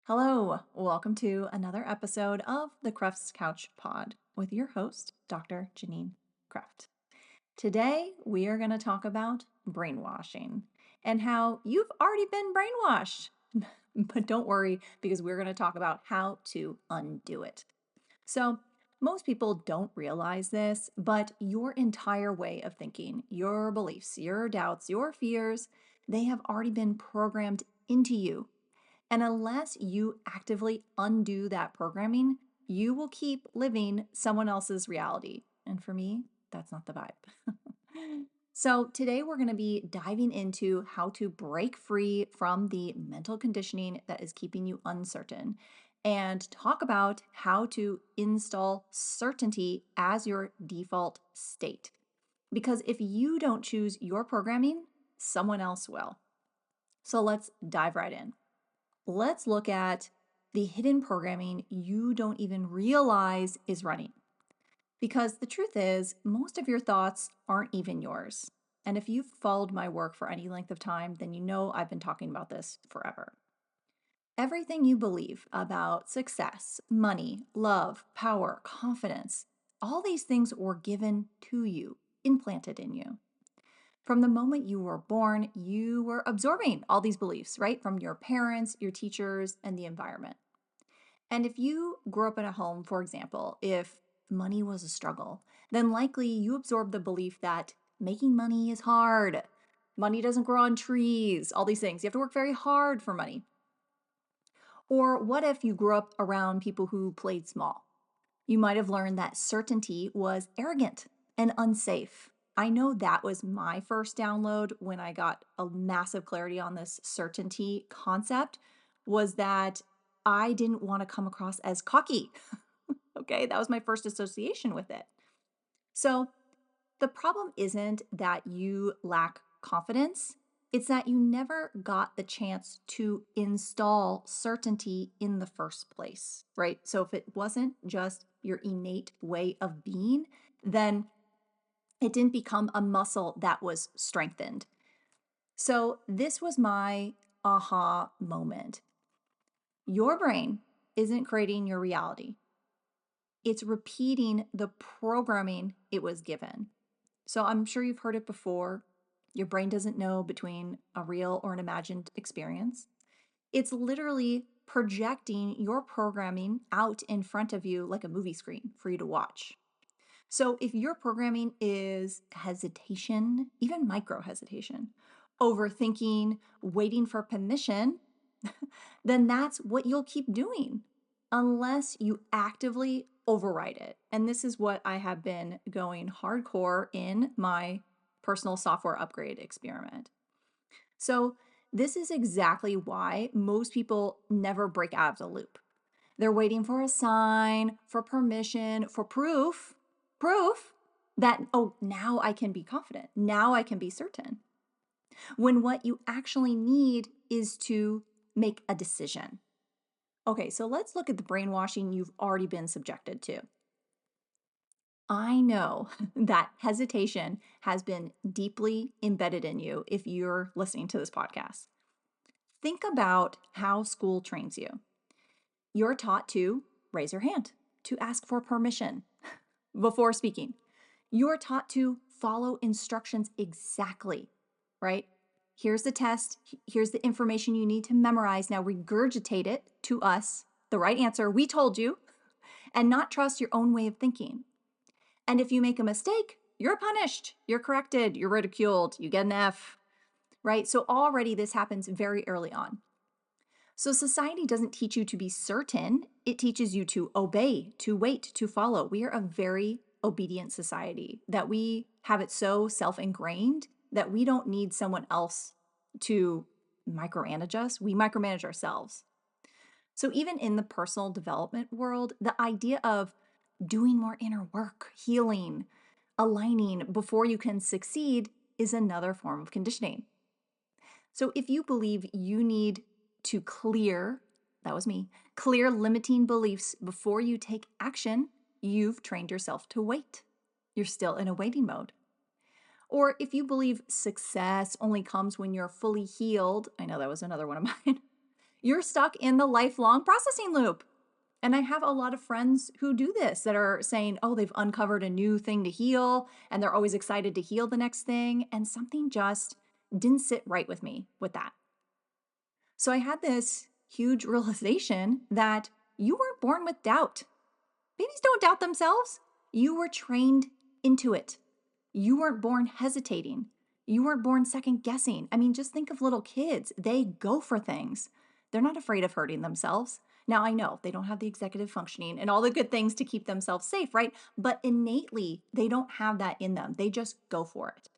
Hello, welcome to another episode of the Kreft's Couch Pod with your host, Dr. Janine Kreft. Today, we are going to talk about brainwashing and how you've already been brainwashed. But don't worry, because we're going to talk about how to undo it. So, most people don't realize this, but your entire way of thinking, your beliefs, your doubts, your fears, they have already been programmed into you. And unless you actively undo that programming, you will keep living someone else's reality. And for me, that's not the vibe. So, today we're going to be diving into how to break free from the mental conditioning that is keeping you uncertain and talk about how to install certainty as your default state. Because if you don't choose your programming, someone else will. So, let's dive right in. Let's look at the hidden programming you don't even realize is running. Because the truth is, most of your thoughts aren't even yours. And if you've followed my work for any length of time, then you know I've been talking about this forever. Everything you believe about success, money, love, power, confidence, all these things were given to you, implanted in you. From the moment you were born, you were absorbing all these beliefs, right? From your parents, your teachers, and the environment. And if you grew up in a home, for example, if money was a struggle, then likely you absorbed the belief that making money is hard. Money doesn't grow on trees, all these things. You have to work very hard for money. Or what if you grew up around people who played small? You might have learned that certainty was arrogant and unsafe. I know that was my first download when I got a massive clarity on this certainty concept, was that I didn't want to come across as cocky. Okay, that was my first association with it. So the problem isn't that you lack confidence, it's that you never got the chance to install certainty in the first place, right? So if it wasn't just your innate way of being, then it didn't become a muscle that was strengthened. So this was my aha moment. Your brain isn't creating your reality. It's repeating the programming it was given. So I'm sure you've heard it before. Your brain doesn't know between a real or an imagined experience. It's literally projecting your programming out in front of you like a movie screen for you to watch. So if your programming is hesitation, even micro hesitation, overthinking, waiting for permission, then that's what you'll keep doing unless you actively override it. And this is what I have been going hardcore in my personal software upgrade experiment. So, this is exactly why most people never break out of the loop. They're waiting for a sign, for permission, for proof that, oh, now I can be confident. Now I can be certain. When what you actually need is to make a decision. Okay, so let's look at the brainwashing you've already been subjected to. I know that hesitation has been deeply embedded in you if you're listening to this podcast. Think about how school trains you. You're taught to raise your hand, to ask for permission before speaking. You're taught to follow instructions exactly, right? Here's the test. Here's the information you need to memorize. Now regurgitate it to us, the right answer. We told you, and not trust your own way of thinking. And if you make a mistake, you're punished, you're corrected, you're ridiculed, you get an F, right? So already this happens very early on. So society doesn't teach you to be certain. It teaches you to obey, to wait, to follow. We are a very obedient society that we have it so self-ingrained that we don't need someone else to micromanage us. We micromanage ourselves. So even in the personal development world, the idea of doing more inner work, healing, aligning before you can succeed is another form of conditioning. So if you believe you need to clear, that was me, clear limiting beliefs before you take action, you've trained yourself to wait. You're still in a waiting mode. Or if you believe success only comes when you're fully healed, I know that was another one of mine, You're stuck in the lifelong processing loop. And I have a lot of friends who do this that are saying, oh, they've uncovered a new thing to heal and they're always excited to heal the next thing. And something just didn't sit right with me with that. So I had this huge realization that you weren't born with doubt. Babies don't doubt themselves. You were trained into it. You weren't born hesitating. You weren't born second guessing. I mean, just think of little kids. They go for things. They're not afraid of hurting themselves. Now, I know they don't have the executive functioning and all the good things to keep themselves safe, right? But innately, they don't have that in them. They just go for it.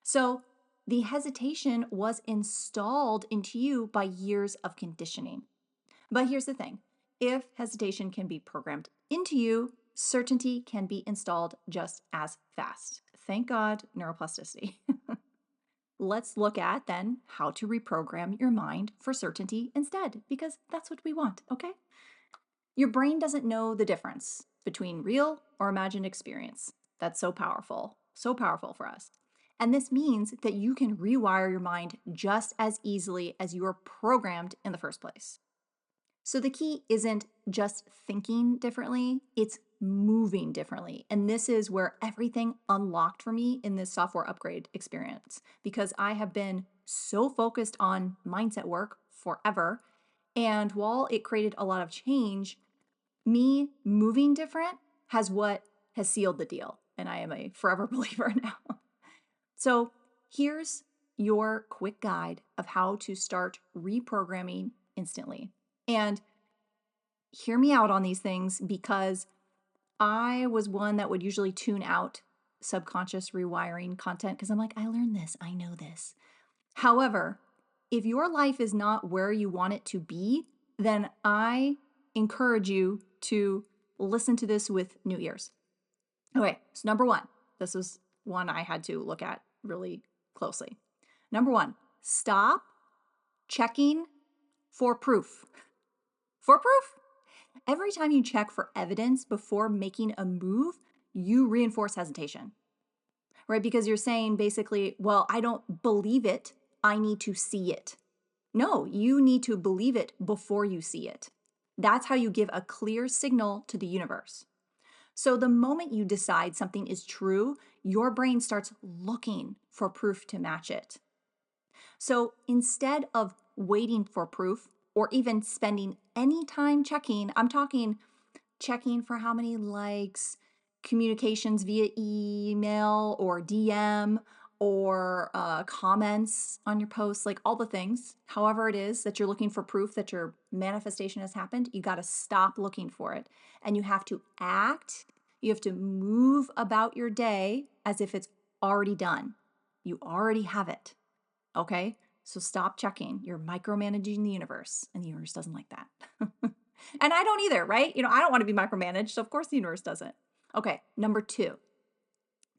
So the hesitation was installed into you by years of conditioning. But here's the thing, if hesitation can be programmed into you, certainty can be installed just as fast. Thank God, neuroplasticity. Let's look at then how to reprogram your mind for certainty instead, because that's what we want, okay? Your brain doesn't know the difference between real or imagined experience. That's so powerful for us. And this means that you can rewire your mind just as easily as you were programmed in the first place. So the key isn't just thinking differently, it's moving differently. And this is where everything unlocked for me in this software upgrade experience because I have been so focused on mindset work forever. And while it created a lot of change, me moving different has sealed the deal. And I am a forever believer now. So here's your quick guide of how to start reprogramming instantly. And hear me out on these things because I was one that would usually tune out subconscious rewiring content because I'm like, I learned this, I know this. However, if your life is not where you want it to be, then I encourage you to listen to this with new ears. Okay, so number one, this is one I had to look at really closely. Number one, stop checking for proof. For proof. Every time you check for evidence before making a move, you reinforce hesitation, right? Because you're saying basically, well, I don't believe it. I need to see it. No, you need to believe it before you see it. That's how you give a clear signal to the universe. So the moment you decide something is true, your brain starts looking for proof to match it. So instead of waiting for proof or even spending any time checking, I'm talking checking for how many likes, communications via email or DM or comments on your posts, like all the things, however it is that you're looking for proof that your manifestation has happened, you got to stop looking for it. And you have to act, you have to move about your day as if it's already done. You already have it. Okay? So stop checking. You're micromanaging the universe, and the universe doesn't like that. And I don't either, right? I don't want to be micromanaged, so of course the universe doesn't. Okay, number two,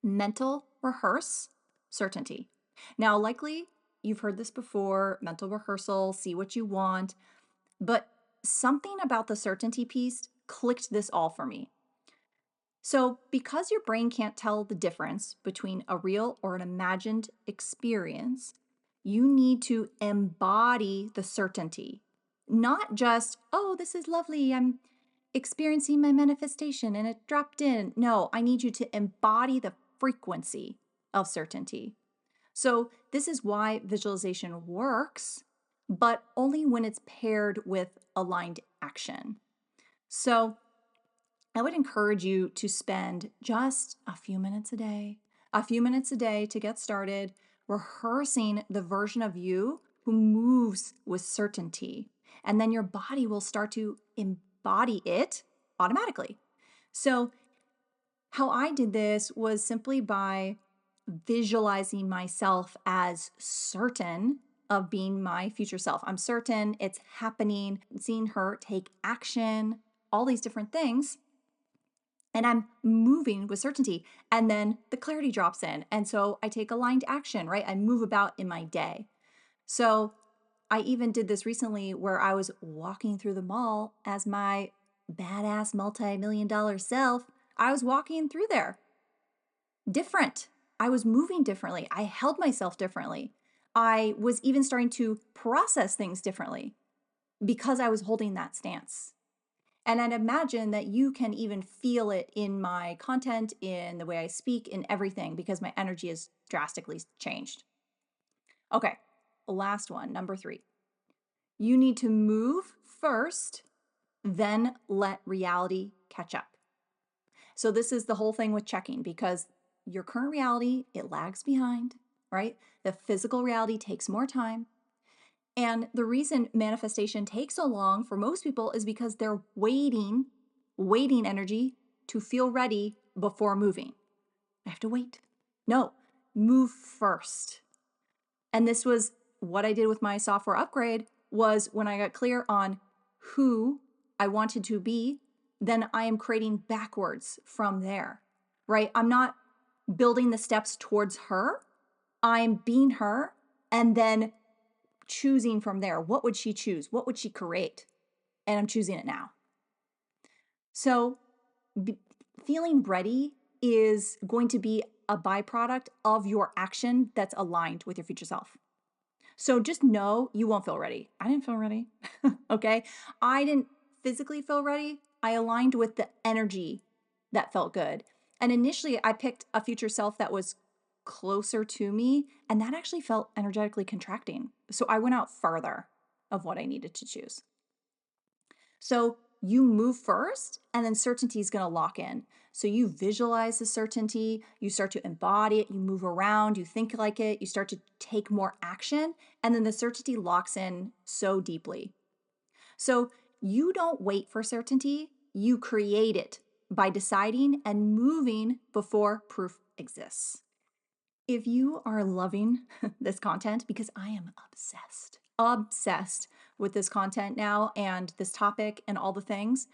mental rehearse certainty. Now, likely you've heard this before, mental rehearsal, see what you want, but something about the certainty piece clicked this all for me. So, because your brain can't tell the difference between a real or an imagined experience, you need to embody the certainty. Not just, oh, this is lovely, I'm experiencing my manifestation and it dropped in. No, I need you to embody the frequency of certainty. So, this is why visualization works, but only when it's paired with aligned action. So, I would encourage you to spend just a few minutes a day to get started rehearsing the version of you who moves with certainty. And then your body will start to embody it automatically. So, how I did this was simply by visualizing myself as certain of being my future self. I'm certain it's happening, seeing her take action, all these different things, and I'm moving with certainty. And then the clarity drops in. And so I take aligned action, right? I move about in my day. So I even did this recently where I was walking through the mall as my badass multi-million dollar self. I was walking through there different. I was moving differently. I held myself differently. I was even starting to process things differently. because I was holding that stance. And I'd imagine that you can even feel it in my content, in the way I speak, in everything, because my energy has drastically changed. Okay, last one, number 3. You need to move first, then let reality catch up. So this is the whole thing with checking, because your current reality, it lags behind, right? The physical reality takes more time. And the reason manifestation takes so long for most people is because they're waiting energy to feel ready before moving. I have to wait. No, move first. And this was what I did with my software upgrade. Was when I got clear on who I wanted to be, then I am creating backwards from there, right? I'm not building the steps towards her. I'm being her and then choosing from there. What would she choose? What would she create? And I'm choosing it now. So feeling ready is going to be a byproduct of your action that's aligned with your future self. So just know you won't feel ready. I didn't feel ready. Okay. I didn't physically feel ready. I aligned with the energy that felt good. And initially, I picked a future self that was closer to me, and that actually felt energetically contracting. So I went out farther of what I needed to choose. So you move first, and then certainty is going to lock in. So you visualize the certainty, you start to embody it, you move around, you think like it, you start to take more action, and then the certainty locks in so deeply. So you don't wait for certainty, you create it by deciding and moving before proof exists. If you are loving this content, because I am obsessed with this content now and this topic and all the things,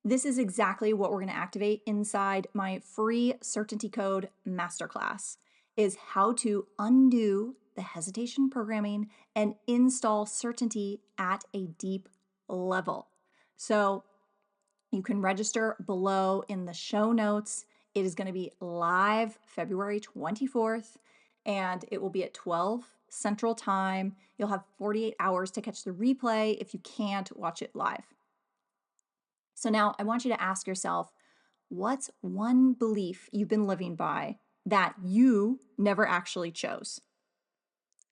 this is exactly what we're going to activate inside my free certainty code masterclass is how to undo the hesitation programming and install certainty at a deep level. So you can register below in the show notes. It is going to be live February 24th, and it will be at 12 Central Time. You'll have 48 hours to catch the replay if you can't watch it live. So now I want you to ask yourself, what's one belief you've been living by that you never actually chose?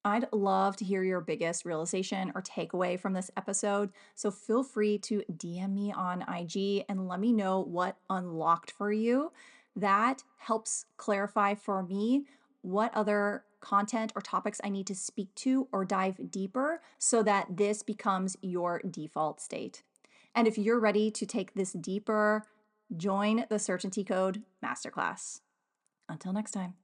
I'd love to hear your biggest realization or takeaway from this episode. So feel free to DM me on IG and let me know what unlocked for you. That helps clarify for me what other content or topics I need to speak to or dive deeper so that this becomes your default state. And if you're ready to take this deeper, join the Certainty Code Masterclass. Until next time.